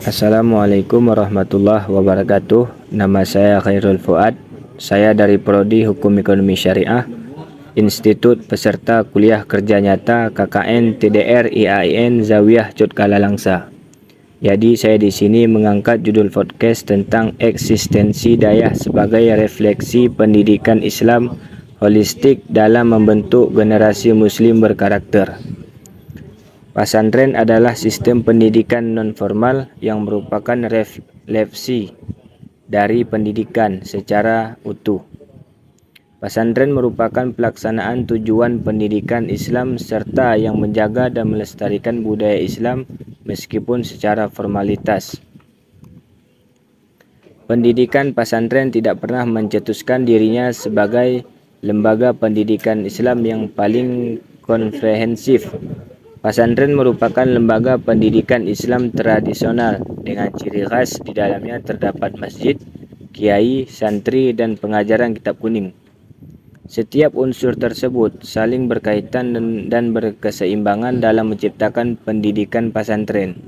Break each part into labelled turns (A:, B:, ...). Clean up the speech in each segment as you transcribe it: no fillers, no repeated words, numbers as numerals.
A: Assalamualaikum warahmatullahi wabarakatuh. Nama saya Khairul Fuad. Saya dari Prodi Hukum Ekonomi Syariah, Institut Peserta Kuliah Kerja Nyata KKN TDR IAIN Zawiyah Cutkala Langsa. Jadi saya di sini mengangkat judul podcast tentang eksistensi dayah sebagai refleksi pendidikan Islam holistik dalam membentuk generasi Muslim berkarakter. Pesantren adalah sistem pendidikan non-formal yang merupakan refleksi dari pendidikan secara utuh. Pesantren merupakan pelaksanaan tujuan pendidikan Islam serta yang menjaga dan melestarikan budaya Islam meskipun secara formalitas. Pendidikan pesantren tidak pernah mencetuskan dirinya sebagai lembaga pendidikan Islam yang paling komprehensif. Pesantren merupakan lembaga pendidikan Islam tradisional dengan ciri khas di dalamnya terdapat masjid, kiai, santri, dan pengajaran kitab kuning. Setiap unsur tersebut saling berkaitan dan berkeseimbangan dalam menciptakan pendidikan pesantren.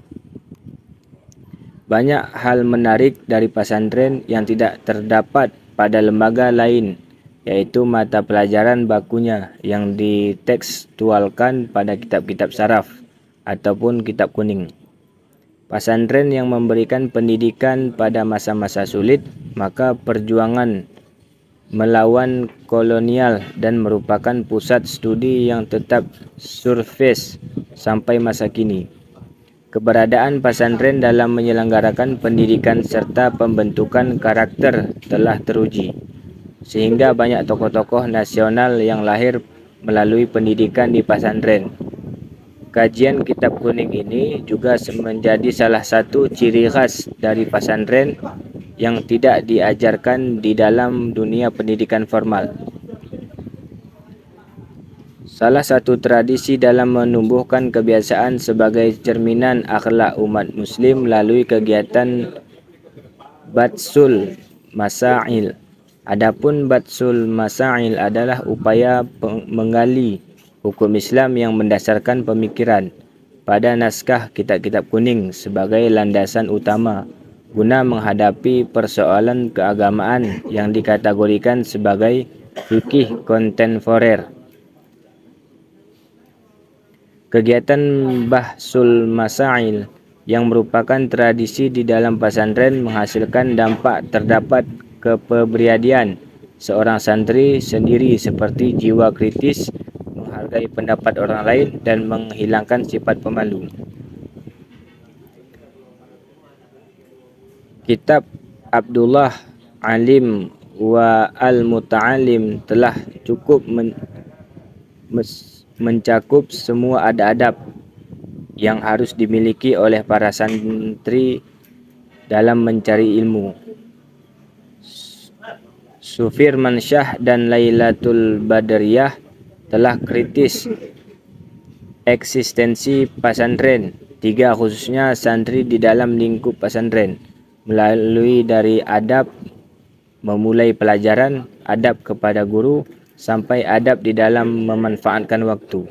A: Banyak hal menarik dari pesantren yang tidak terdapat pada lembaga lain, yaitu mata pelajaran bakunya yang ditekstualkan pada kitab-kitab saraf ataupun kitab kuning. Pesantren yang memberikan pendidikan pada masa-masa sulit, maka perjuangan melawan kolonial dan merupakan pusat studi yang tetap surface sampai masa kini. Keberadaan pesantren dalam menyelenggarakan pendidikan serta pembentukan karakter telah teruji, sehingga banyak tokoh-tokoh nasional yang lahir melalui pendidikan di pesantren. Kajian kitab kuning ini juga menjadi salah satu ciri khas dari pesantren yang tidak diajarkan di dalam dunia pendidikan formal. Salah satu tradisi dalam menumbuhkan kebiasaan sebagai cerminan akhlak umat muslim melalui kegiatan Batsul Masail. Adapun Batsul Masail adalah upaya menggali hukum Islam yang mendasarkan pemikiran pada naskah kitab-kitab kuning sebagai landasan utama guna menghadapi persoalan keagamaan yang dikategorikan sebagai fikih kontemporer. Kegiatan Bahsul Masail yang merupakan tradisi di dalam pesantren menghasilkan dampak terdapat kepribadian seorang santri sendiri seperti jiwa kritis, menghargai pendapat orang lain, dan menghilangkan sifat pemalu. Kitab Abdullah Alim wa Al-Muta'alim telah cukup mencakup semua adab-adab yang harus dimiliki oleh para santri dalam mencari ilmu. Sufirman Syah dan Lailatul Badariyah telah kritis eksistensi pesantren, tiga khususnya santri di dalam lingkup pesantren, melalui dari adab memulai pelajaran, adab kepada guru, sampai adab di dalam memanfaatkan waktu.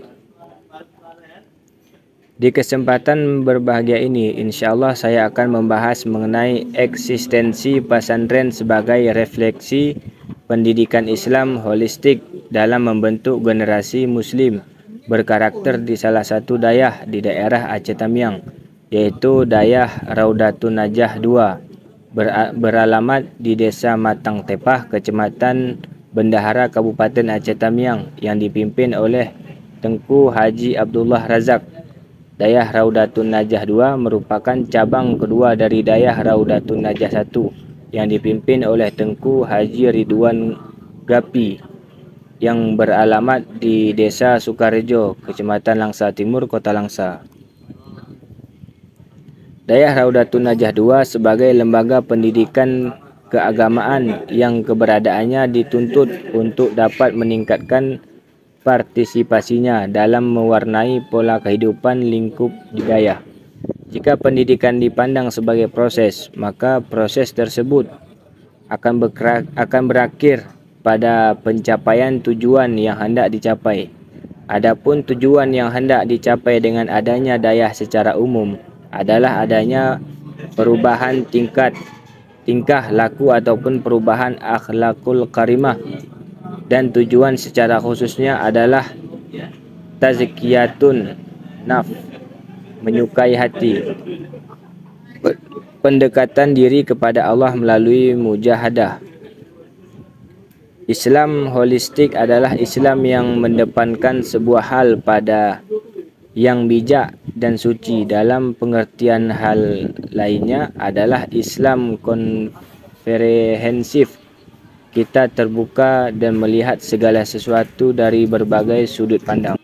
A: Di kesempatan berbahagia ini, insyaallah saya akan membahas mengenai eksistensi pesantren sebagai refleksi pendidikan Islam holistik dalam membentuk generasi Muslim berkarakter di salah satu dayah di daerah Aceh Tamiang, yaitu dayah Raudatun Najah 2, beralamat di Desa Matang Tepah, Kecamatan Bendahara, Kabupaten Aceh Tamiang, yang dipimpin oleh Tengku Haji Abdullah Razak. Dayah Raudatun Najah 2 merupakan cabang kedua dari dayah Raudatun Najah 1 yang dipimpin oleh Tengku Haji Ridwan Gapi yang beralamat di Desa Sukarejo, Kecamatan Langsa Timur, Kota Langsa. Dayah Raudatun Najah 2 sebagai lembaga pendidikan keagamaan yang keberadaannya dituntut untuk dapat meningkatkan partisipasinya dalam mewarnai pola kehidupan lingkup dayah. Jika pendidikan dipandang sebagai proses, maka proses tersebut akan berakhir pada pencapaian tujuan yang hendak dicapai. Adapun tujuan yang hendak dicapai dengan adanya dayah secara umum adalah adanya perubahan tingkah laku ataupun perubahan akhlakul karimah, dan tujuan secara khususnya adalah tazkiyatun nafs, menyukai hati, pendekatan diri kepada Allah melalui mujahadah. Islam holistik adalah Islam yang mendepankan sebuah hal pada yang bijak dan suci. Dalam pengertian hal lainnya adalah Islam komprehensif. Kita terbuka dan melihat segala sesuatu dari berbagai sudut pandang.